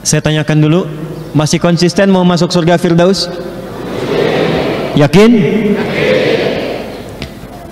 Saya tanyakan dulu, masih konsisten mau masuk surga Firdaus? Yakin?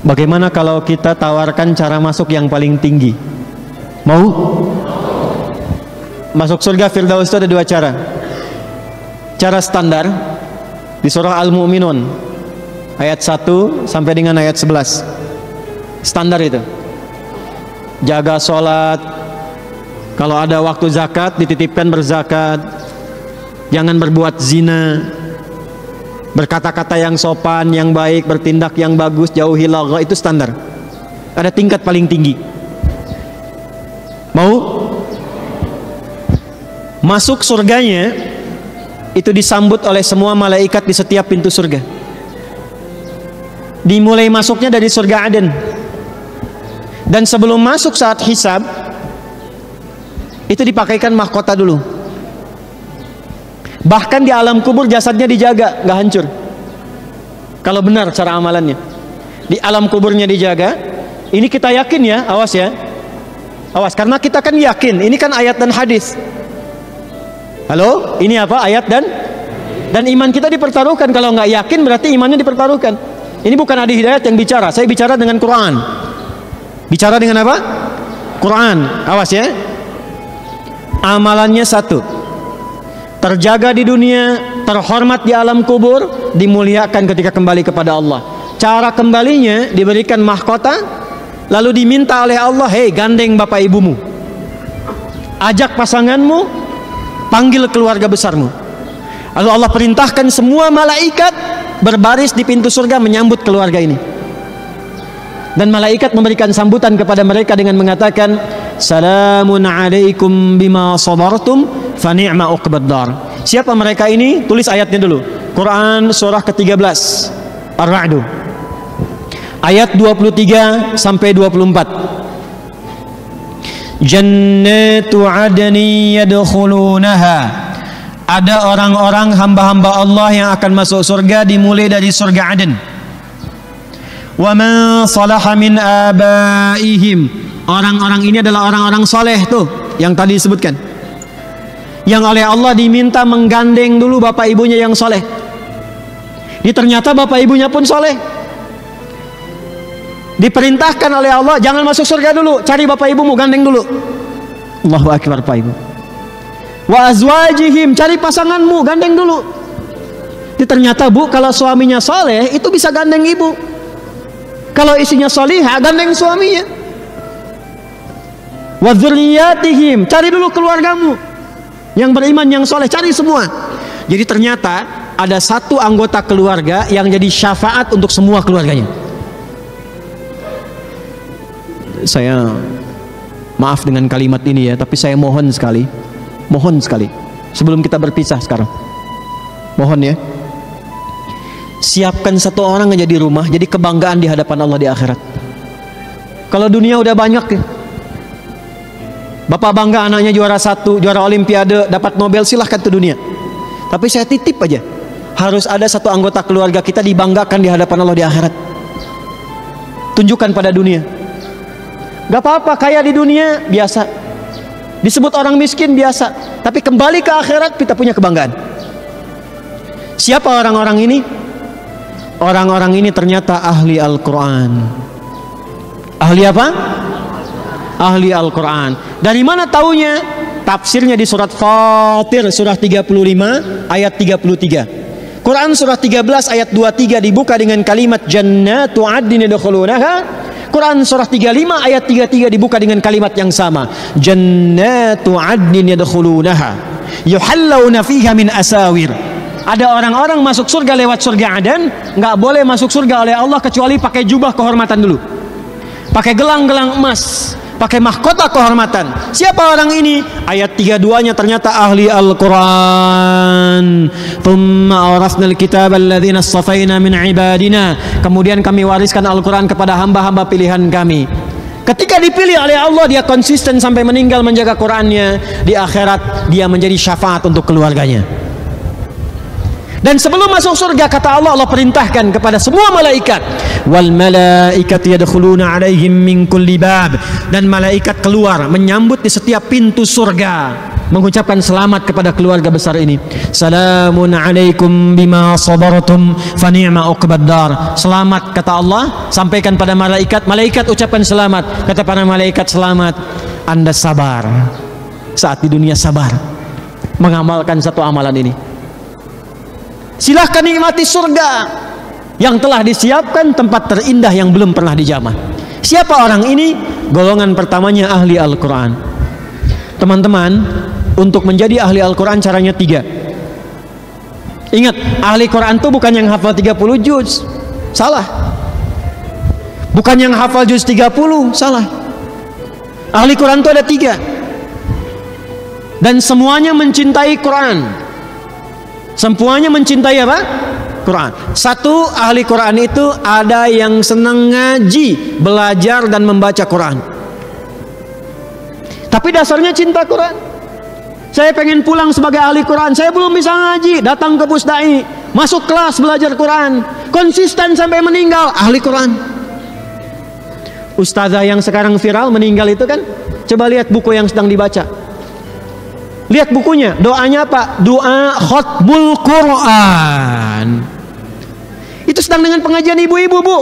Bagaimana kalau kita tawarkan cara masuk yang paling tinggi? Mau? Masuk surga Firdaus itu ada dua cara. Cara standar di surah Al-Mu'minun ayat 1 sampai dengan ayat 11. Standar itu. Jaga sholat, kalau ada waktu zakat dititipkan berzakat, jangan berbuat zina, berkata-kata yang sopan, yang baik, bertindak yang bagus, jauhi lagha, itu standar. Ada tingkat paling tinggi. Mau? Masuk surganya itu disambut oleh semua malaikat di setiap pintu surga. Dimulai masuknya dari surga Aden. Dan sebelum masuk saat hisab itu dipakaikan mahkota dulu. Bahkan di alam kubur jasadnya dijaga, gak hancur. Kalau benar cara amalannya, di alam kuburnya dijaga. Ini kita yakin ya, awas ya, awas, karena kita kan yakin. Ini kan ayat dan hadis. Halo, ini apa? Ayat dan iman kita dipertaruhkan. Kalau nggak yakin berarti imannya dipertaruhkan. Ini bukan Adi Hidayat yang bicara. Saya bicara dengan Quran. Bicara dengan apa? Quran. Awas ya. Amalannya satu, terjaga di dunia, terhormat di alam kubur, dimuliakan ketika kembali kepada Allah. Cara kembalinya diberikan mahkota, lalu diminta oleh Allah, hei gandeng bapak ibumu, ajak pasanganmu, panggil keluarga besarmu. Lalu Allah perintahkan semua malaikat berbaris di pintu surga menyambut keluarga ini. Dan malaikat memberikan sambutan kepada mereka dengan mengatakan, salamun alaikum bima sabartum fa ni'ma uqbad dar. Siapa mereka ini? Tulis ayatnya dulu. Quran surah ke-13 Ar-Ra'd ayat 23 sampai 24. Jannatu adni yadkhulunaha. Ada orang-orang hamba-hamba Allah yang akan masuk surga dimulai dari surga Aden. Wa man salaha min abaihim. Orang-orang ini adalah orang-orang soleh tuh yang tadi disebutkan, yang oleh Allah diminta menggandeng dulu bapak ibunya yang soleh. Ini ternyata bapak ibunya pun soleh. Diperintahkan oleh Allah, jangan masuk surga dulu, cari bapak ibumu, gandeng dulu. Allahu akbar, Pak Ibu. Wa azwajihim, cari pasanganmu, gandeng dulu. Ini ternyata Bu, kalau suaminya soleh itu bisa gandeng ibu. Kalau isinya solihah, gandeng suaminya. Wa dzurriyyatihim, cari dulu keluargamu yang beriman, yang soleh, cari semua. Jadi ternyata ada satu anggota keluarga yang jadi syafaat untuk semua keluarganya. Saya maaf dengan kalimat ini ya, tapi saya mohon sekali sebelum kita berpisah sekarang, mohon ya, siapkan satu orang aja di rumah jadi kebanggaan di hadapan Allah di akhirat. Kalau dunia udah banyak ya, bapak bangga anaknya juara 1, juara olimpiade, dapat Nobel, silahkan ke dunia. Tapi saya titip aja, harus ada satu anggota keluarga kita dibanggakan di hadapan Allah di akhirat. Tunjukkan pada dunia. Gak apa-apa kaya di dunia, biasa. Disebut orang miskin, biasa. Tapi kembali ke akhirat kita punya kebanggaan. Siapa orang-orang ini? Orang-orang ini ternyata ahli Al-Quran. Ahli apa? Ahli Al-Quran. Dari mana taunya? Tafsirnya di surat Fatir surah 35 ayat 33. Quran surah 13 ayat 23 dibuka dengan kalimat jannatu adnin yadkhulunaha. Quran surah 35 ayat 33 dibuka dengan kalimat yang sama, jannatu adnin yadkhulunaha yuhallawna fiha min asawir. Ada orang-orang masuk surga lewat surga Aden, nggak boleh masuk surga oleh Allah kecuali pakai jubah kehormatan dulu, pakai gelang-gelang emas, pakai mahkota kehormatan. Siapa orang ini? Ayat 32-nya ternyata ahli Al-Quran. Thumma awrasnal kitab alladzina astafaina min ibadina. Kemudian kami wariskan Al-Quran kepada hamba-hamba pilihan kami. Ketika dipilih oleh Allah, dia konsisten sampai meninggal menjaga Qurannya. Di akhirat dia menjadi syafaat untuk keluarganya. Dan sebelum masuk surga, kata Allah, Allah perintahkan kepada semua malaikat, wal malaikatu yadkhuluna alaihim min kulli bab. Dan malaikat keluar menyambut di setiap pintu surga. mengucapkan selamat kepada keluarga besar ini. Salamun alaikum bima sabartum fa ni'ma uqbad dar. Selamat kata Allah, sampaikan pada malaikat, malaikat ucapkan selamat. Kata para malaikat, selamat, Anda sabar. Saat di dunia sabar mengamalkan satu amalan ini. Silahkan nikmati surga yang telah disiapkan, tempat terindah yang belum pernah dijamah. Siapa orang ini? Golongan pertamanya ahli Al-Quran. Teman-teman, untuk menjadi ahli Al-Quran caranya 3. Ingat, ahli Quran itu bukan yang hafal 30 juz, salah. Bukan yang hafal juz 30, salah. Ahli Quran itu ada 3. Dan semuanya mencintai Quran. Semuanya mencintai apa? Quran. Satu, ahli Quran itu ada yang senang ngaji, belajar dan membaca Quran. Tapi dasarnya cinta Quran. Saya pengen pulang sebagai ahli Quran, saya belum bisa ngaji, datang ke Pusdai, masuk kelas belajar Quran, konsisten sampai meninggal, ahli Quran. Ustazah yang sekarang viral meninggal itu kan, coba lihat buku yang sedang dibaca. Lihat bukunya, doanya apa? Doa khutbul Quran. Itu sedang dengan pengajian ibu-ibu, Bu.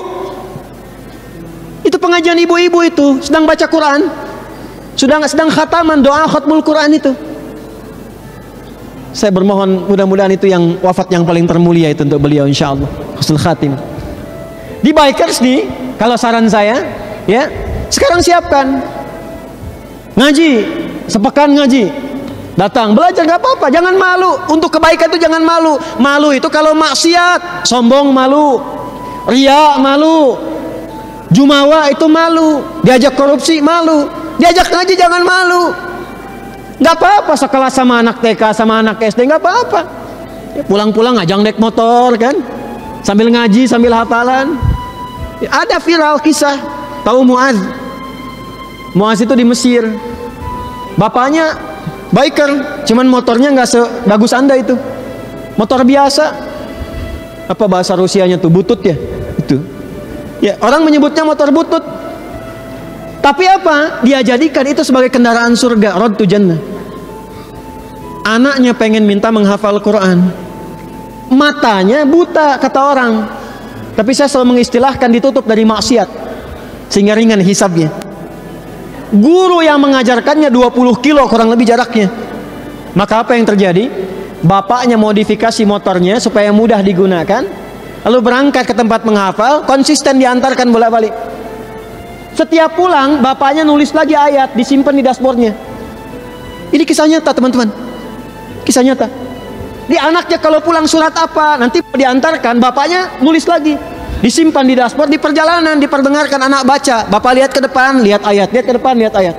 Itu pengajian ibu-ibu itu sedang baca Quran. Sedang khataman doa khutbul Quran itu. Saya bermohon mudah-mudahan itu yang wafat yang paling termulia itu untuk beliau, insyaallah husnul khatimah. Di Bikers nih, kalau saran saya, ya, sekarang siapkan ngaji, sepekan ngaji. Datang belajar nggak apa-apa, jangan malu. Untuk kebaikan itu jangan malu. Malu itu kalau maksiat, sombong malu, riya malu, jumawa itu malu, diajak korupsi malu, diajak ngaji jangan malu. Nggak apa-apa sekelas sama anak TK sama anak SD, nggak apa-apa. Ya, pulang-pulang ngajang naik motor kan, sambil ngaji sambil hafalan. Ya, ada viral kisah, tahu Muaz? Muaz itu di Mesir, bapaknya biker, cuman motornya nggak sebagus Anda itu, motor biasa. Apa bahasa Rusianya tuh, butut ya, itu. Ya, orang menyebutnya motor butut. Tapi apa? Dia jadikan itu sebagai kendaraan surga, road to jannah. Anaknya pengen minta menghafal Quran, matanya buta kata orang. Tapi saya selalu mengistilahkan ditutup dari maksiat, sehingga ringan hisabnya. Guru yang mengajarkannya 20 kilo kurang lebih jaraknya. Maka apa yang terjadi? Bapaknya modifikasi motornya supaya mudah digunakan, lalu berangkat ke tempat menghafal, konsisten diantarkan bolak-balik. Setiap pulang bapaknya nulis lagi ayat, disimpan di dashboardnya. Ini kisah nyata teman-teman, kisah nyata. Di anaknya kalau pulang surat apa, nanti diantarkan, bapaknya nulis lagi, disimpan di dashboard. Di perjalanan diperdengarkan anak baca, bapak lihat ke depan, lihat ayat, lihat ke depan, lihat ayat.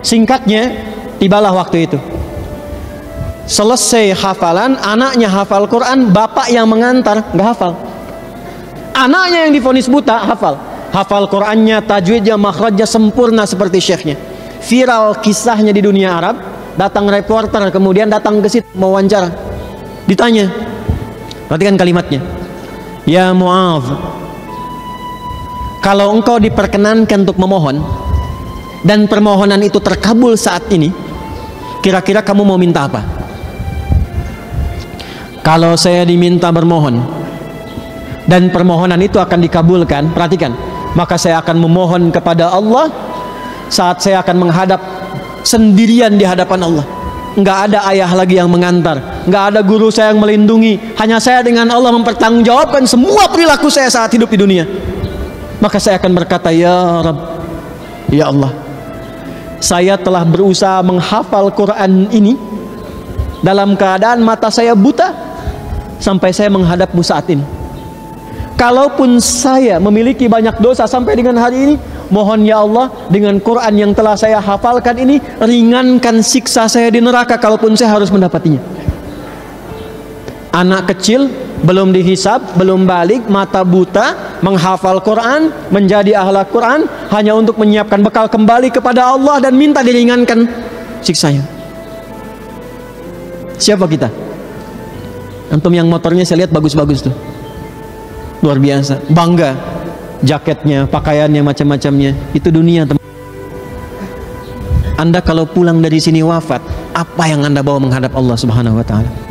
Singkatnya, tibalah waktu itu. Selesai hafalan, anaknya hafal Quran, bapak yang mengantar nggak hafal. Anaknya yang divonis buta hafal. Hafal Qurannya, tajwidnya, makhrajnya sempurna seperti syekhnya. Viral kisahnya di dunia Arab. Datang reporter, kemudian datang ke situ mewawancara. Ditanya, perhatikan kalimatnya. Ya Mu'adz, kalau engkau diperkenankan untuk memohon dan permohonan itu terkabul saat ini, kira-kira kamu mau minta apa? Kalau saya diminta bermohon dan permohonan itu akan dikabulkan, perhatikan, maka saya akan memohon kepada Allah saat saya akan menghadap sendirian di hadapan Allah. Nggak ada ayah lagi yang mengantar, nggak ada guru saya yang melindungi, hanya saya dengan Allah mempertanggungjawabkan semua perilaku saya saat hidup di dunia. Maka saya akan berkata, ya Rabb, ya Allah, saya telah berusaha menghafal Quran ini dalam keadaan mata saya buta sampai saya menghadapmu saat ini. Kalaupun saya memiliki banyak dosa sampai dengan hari ini, mohon ya Allah, dengan Quran yang telah saya hafalkan ini, ringankan siksa saya di neraka kalaupun saya harus mendapatinya. Anak kecil, belum dihisab, belum balik, mata buta, menghafal Quran, menjadi ahli Quran, hanya untuk menyiapkan bekal kembali kepada Allah dan minta diringankan siksanya. Siapa kita? Antum yang motornya saya lihat bagus-bagus tuh, luar biasa, bangga, jaketnya, pakaiannya, macam-macamnya. Itu dunia, teman. Anda kalau pulang dari sini wafat, apa yang Anda bawa menghadap Allah Subhanahu wa taala?